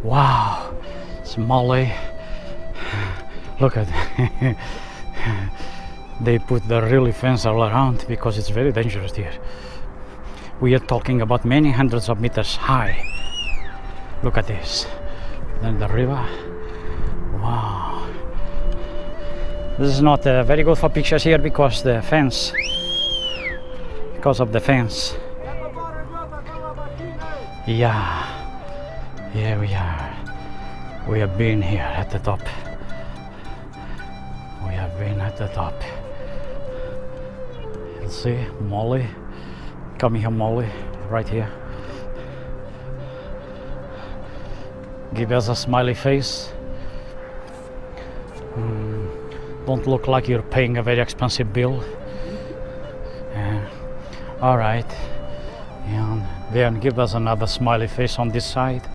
Wow, it's Molly. Look at they put the really fence all around because it's very dangerous here. We are talking about many hundreds of meters high. Look at this. Then the river. Wow. This is not very good for pictures here because the fence. Because of the fence. Yeah. Here we are. We have been here at the top. We have been at the top. You see Molly. Come here, Molly. Right here. Give us a smiley face. Don't look like you're paying a very expensive bill. All right. And then give us another smiley face on this side.